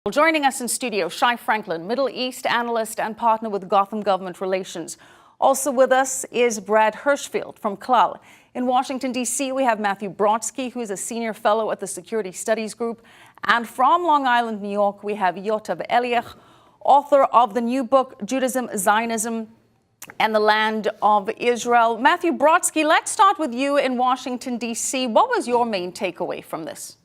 Well, joining us in studio, Shai Franklin, Middle East analyst and partner with Gotham Government Relations. Also with us is Brad Hirschfield from CLAL. In Washington, D.C., we have Matthew Brodsky, who is a senior fellow at the Security Studies Group. And from Long Island, New York, we have Yotav Eliach, author of the new book, Judaism, Zionism, and the Land of Israel. Matthew Brodsky, let's start with you in Washington, D.C. What was your main takeaway from this?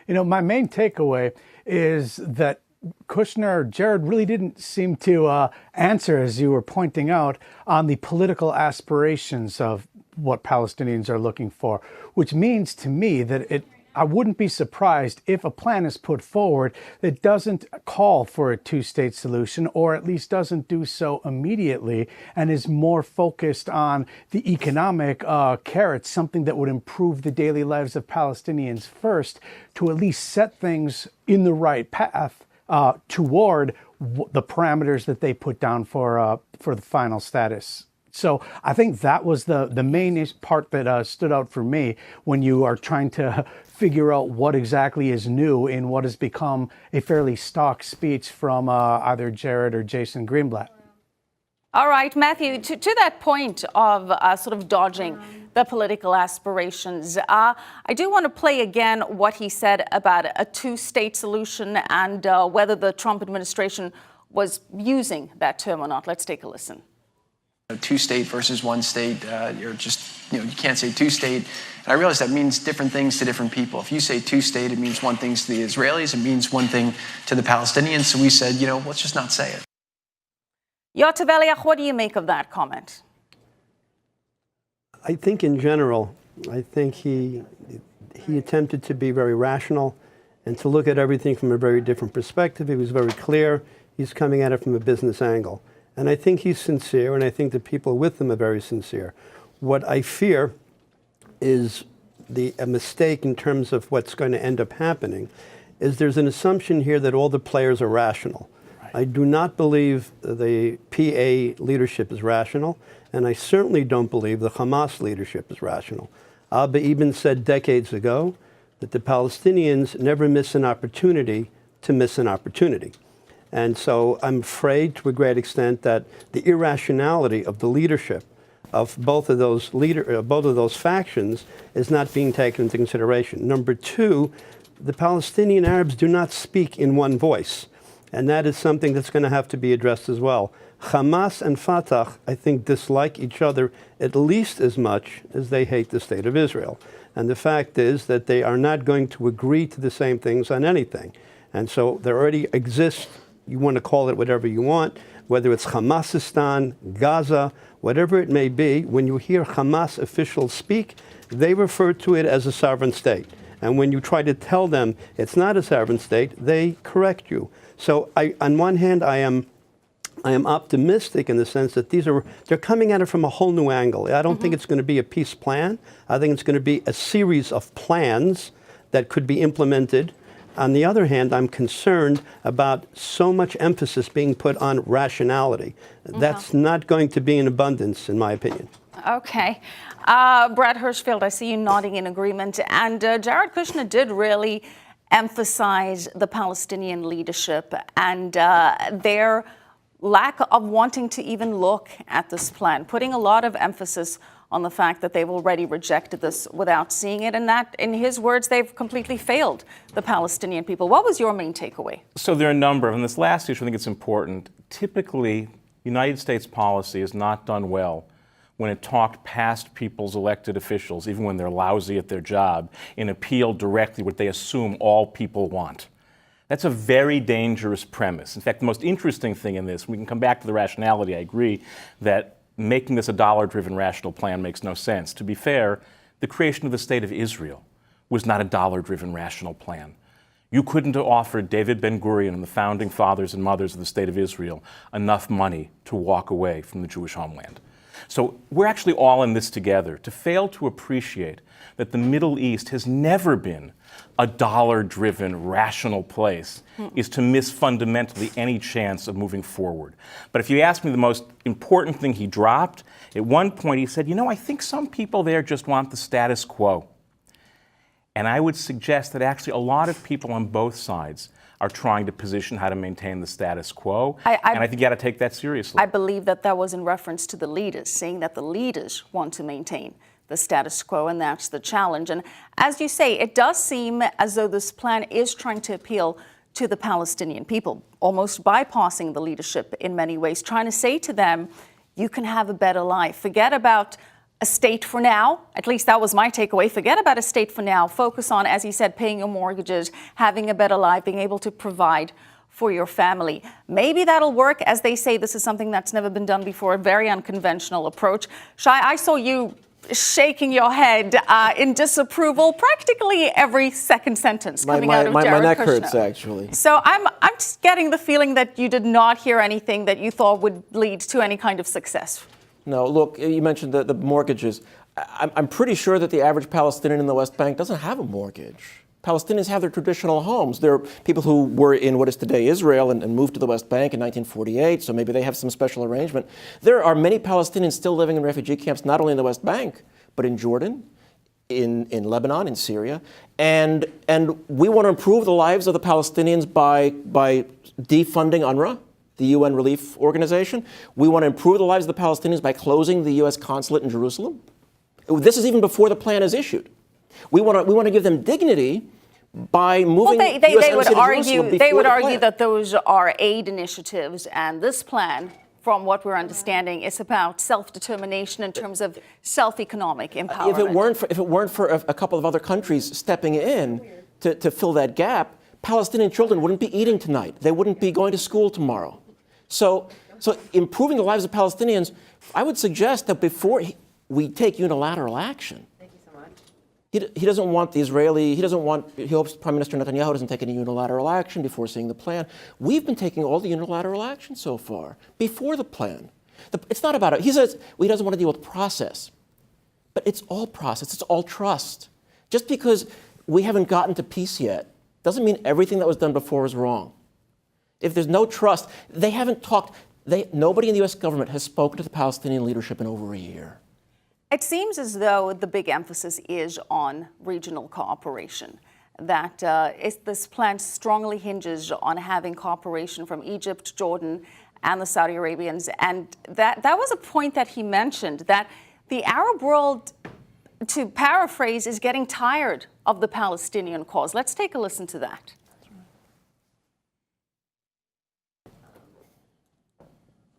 You know, my main takeaway is that Jared really didn't seem to answer, as you were pointing out, on the political aspirations of what Palestinians are looking for, which means to me that I wouldn't be surprised if a plan is put forward that doesn't call for a two-state solution, or at least doesn't do so immediately, and is more focused on the economic carrots, something that would improve the daily lives of Palestinians first, to at least set things in the right path toward the parameters that they put down for the final status. So I think that was the main part that stood out for me when you are trying to figure out what exactly is new in what has become a fairly stock speech from either Jared or Jason Greenblatt. All right, Matthew, to that point of sort of dodging the political aspirations, I do want to play again what he said about a two-state solution and whether the Trump administration was using that term or not. Let's take a listen. Two-state versus one-state, you can't say two-state. And I realize that means different things to different people. If you say two-state, it means one thing to the Israelis, it means one thing to the Palestinians. So we said, let's just not say it. Yotav Eliach, what do you make of that comment? I think in general, he attempted to be very rational and to look at everything from a very different perspective. He was very clear. He's coming at it from a business angle. And I think he's sincere, and I think the people with him are very sincere. What I fear is a mistake in terms of what's going to end up happening is there's an assumption here that all the players are rational. Right. I do not believe the PA leadership is rational, and I certainly don't believe the Hamas leadership is rational. Abba Eban said decades ago that the Palestinians never miss an opportunity to miss an opportunity. And so I'm afraid to a great extent that the irrationality of the leadership of both of those factions is not being taken into consideration. Number two, the Palestinian Arabs do not speak in one voice. And that is something that's going to have to be addressed as well. Hamas and Fatah, I think, dislike each other at least as much as they hate the state of Israel. And the fact is that they are not going to agree to the same things on anything. And so there already exists, you want to call it whatever you want, whether it's Hamasistan, Gaza, whatever it may be, when you hear Hamas officials speak, they refer to it as a sovereign state. And when you try to tell them it's not a sovereign state, they correct you. So on one hand, I am optimistic in the sense that they're coming at it from a whole new angle. I don't think it's going to be a peace plan. I think it's going to be a series of plans that could be implemented. On the other hand, I'm concerned about so much emphasis being put on rationality. That's not going to be in abundance, in my opinion. Okay. Brad Hirschfield, I see you nodding in agreement. And Jared Kushner did really emphasize the Palestinian leadership and their lack of wanting to even look at this plan, putting a lot of emphasis on the fact that they've already rejected this without seeing it, and that, in his words, they've completely failed the Palestinian people. What was your main takeaway? So there are a number. On this last issue, I think it's important. Typically, United States policy is not done well when it talked past people's elected officials, even when they're lousy at their job, and appealed directly what they assume all people want. That's a very dangerous premise. In fact, the most interesting thing in this, we can come back to the rationality, I agree, that making this a dollar-driven rational plan makes no sense. To be fair, the creation of the State of Israel was not a dollar-driven rational plan. You couldn't have offered David Ben-Gurion and the founding fathers and mothers of the State of Israel enough money to walk away from the Jewish homeland. So we're actually all in this together. To fail to appreciate that the Middle East has never been a dollar-driven, rational place is to miss fundamentally any chance of moving forward. But if you ask me the most important thing he dropped, at one point he said, I think some people there just want the status quo. And I would suggest that actually a lot of people on both sides are trying to position how to maintain the status quo. And I think you got to take that seriously. I believe that that was in reference to the leaders, saying that the leaders want to maintain the status quo, and that's the challenge. And as you say, it does seem as though this plan is trying to appeal to the Palestinian people, almost bypassing the leadership in many ways, trying to say to them, you can have a better life. Forget about a state for now. At least that was my takeaway. Forget about a state for now. Focus on, as he said, paying your mortgages, having a better life, being able to provide for your family. Maybe that'll work. As they say, this is something that's never been done before, a very unconventional approach. Shai, I saw you shaking your head in disapproval practically every second sentence coming out of Jared Kushner. My neck hurts, actually. So I'm just getting the feeling that you did not hear anything that you thought would lead to any kind of success. No, look, you mentioned the mortgages. I'm pretty sure that the average Palestinian in the West Bank doesn't have a mortgage. Palestinians have their traditional homes. There are people who were in what is today Israel and moved to the West Bank in 1948, so maybe they have some special arrangement. There are many Palestinians still living in refugee camps, not only in the West Bank, but in Jordan, in Lebanon, in Syria. And we want to improve the lives of the Palestinians by defunding UNRWA, the UN relief organization. We want to improve the lives of the Palestinians by closing the U.S. consulate in Jerusalem. This is even before the plan is issued. We want to give them dignity by moving. Well, they would argue that those are aid initiatives, and this plan, from what we're understanding, is about self-determination in terms of self-economic empowerment. If it weren't for a couple of other countries stepping in to fill that gap, Palestinian children wouldn't be eating tonight. They wouldn't be going to school tomorrow. So improving the lives of Palestinians, I would suggest that before we take unilateral action. Thank you so much. He doesn't want the Israeli, he hopes Prime Minister Netanyahu doesn't take any unilateral action before seeing the plan. We've been taking all the unilateral action so far, before the plan. It's not about it. He says he doesn't want to deal with process. But it's all process, it's all trust. Just because we haven't gotten to peace yet, doesn't mean everything that was done before is wrong. If there's no trust, they haven't talked, nobody in the U.S. government has spoken to the Palestinian leadership in over a year. It seems as though the big emphasis is on regional cooperation, that this plan strongly hinges on having cooperation from Egypt, Jordan, and the Saudi Arabians. And that was a point that he mentioned, that the Arab world, to paraphrase, is getting tired of the Palestinian cause. Let's take a listen to that.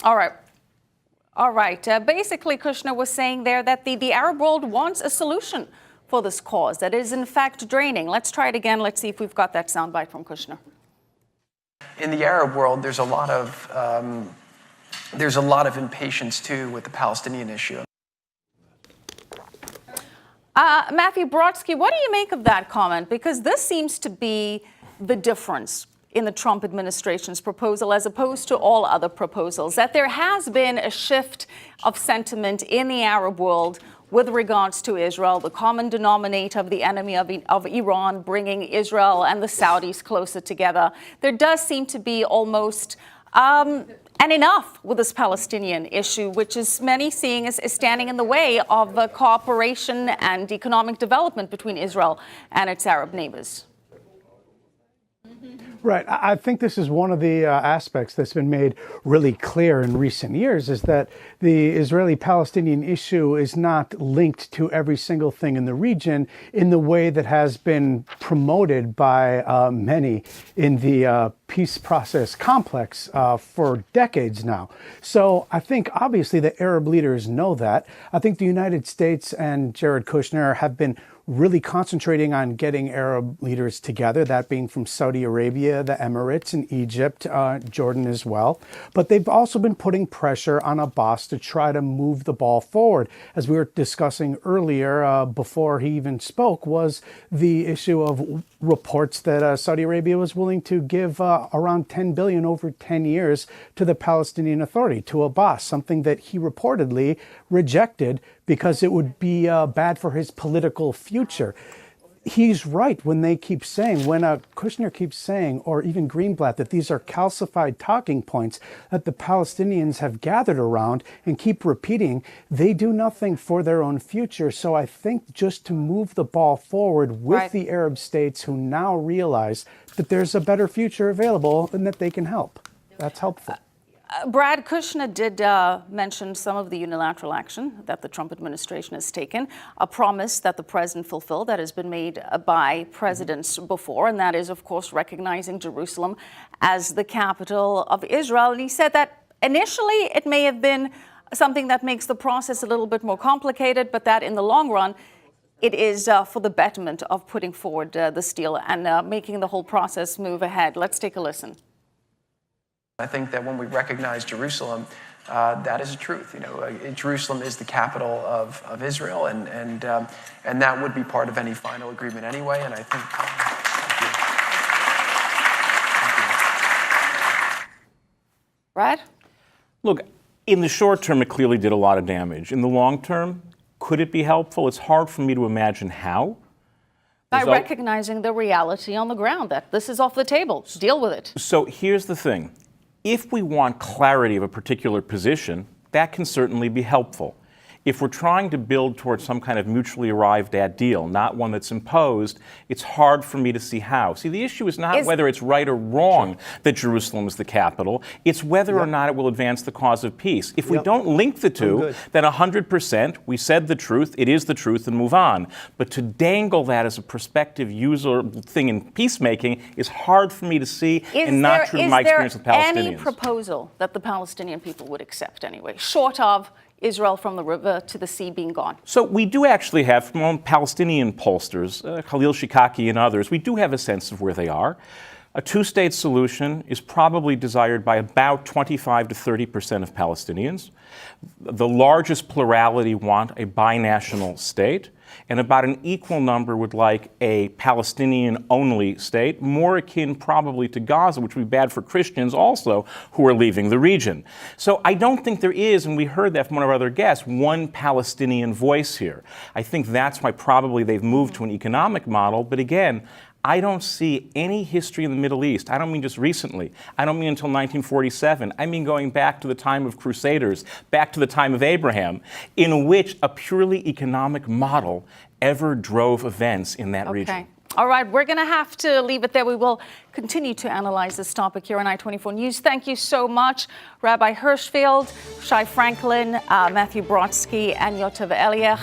All right. Basically, Kushner was saying there that the Arab world wants a solution for this cause that is, in fact, draining. Let's try it again. Let's see if we've got that soundbite from Kushner. In the Arab world, there's a lot of impatience, too, with the Palestinian issue. Matthew Brodsky, what do you make of that comment? Because this seems to be the difference in the Trump administration's proposal as opposed to all other proposals, that there has been a shift of sentiment in the Arab world with regards to Israel, the common denominator of the enemy of Iran, bringing Israel and the Saudis closer together. There does seem to be almost an enough with this Palestinian issue, which is many seeing as standing in the way of cooperation and economic development between Israel and its Arab neighbors. Right. I think this is one of the aspects that's been made really clear in recent years, is that the Israeli-Palestinian issue is not linked to every single thing in the region in the way that has been promoted by many in the peace process complex for decades now. So I think obviously the Arab leaders know that. I think the United States and Jared Kushner have been really concentrating on getting Arab leaders together, that being from Saudi Arabia, the Emirates, and Egypt, Jordan as well. But they've also been putting pressure on Abbas to try to move the ball forward. As we were discussing earlier, before he even spoke, was the issue of reports that Saudi Arabia was willing to give around $10 billion over 10 years to the Palestinian Authority, to Abbas, something that he reportedly rejected because it would be bad for his political future. he's right when they keep saying, when Kushner keeps saying, or even Greenblatt, that these are calcified talking points that the Palestinians have gathered around and keep repeating. They do nothing for their own future. So I think just to move the ball forward with the Arab states who now realize that there's a better future available and that they can help. That's helpful. Brad, Kushner did mention some of the unilateral action that the Trump administration has taken, a promise that the president fulfilled that has been made by presidents before, and that is, of course, recognizing Jerusalem as the capital of Israel. And he said that initially it may have been something that makes the process a little bit more complicated, but that in the long run, it is for the betterment of putting forward this deal and making the whole process move ahead. Let's take a listen. I think that when we recognize Jerusalem, that is a truth. Jerusalem is the capital of Israel, and that would be part of any final agreement anyway. And I think. Thank you. Brad? Look, in the short term, it clearly did a lot of damage. In the long term, could it be helpful? It's hard for me to imagine how. By recognizing the reality on the ground, that this is off the table. Deal with it. So here's the thing. If we want clarity of a particular position, that can certainly be helpful. If we're trying to build towards some kind of mutually arrived at deal, not one that's imposed, it's hard for me to see how. See, the issue is not whether it's right or wrong that Jerusalem is the capital. It's whether or not it will advance the cause of peace. If we don't link the two, then 100%, we said the truth, it is the truth, and move on. But to dangle that as a prospective user thing in peacemaking is hard for me to see, and not true to my experience with Palestinians. Is there any proposal that the Palestinian people would accept anyway, short of Israel from the river to the sea being gone? So we do actually have, from Palestinian pollsters, Khalil Shikaki and others, we do have a sense of where they are. A two-state solution is probably desired by about 25 to 30% of Palestinians. The largest plurality want a binational state, and about an equal number would like a Palestinian-only state, more akin probably to Gaza, which would be bad for Christians also who are leaving the region. So I don't think there is, and we heard that from one of our other guests, one Palestinian voice here. I think that's why probably they've moved to an economic model, but again, I don't see any history in the Middle East. I don't mean just recently. I don't mean until 1947. I mean going back to the time of Crusaders, back to the time of Abraham, in which a purely economic model ever drove events in that region. All right, we're going to have to leave it there. We will continue to analyze this topic here on I-24 News. Thank you so much, Rabbi Hirschfield, Shai Franklin, Matthew Brodsky, and Yotav Eliach.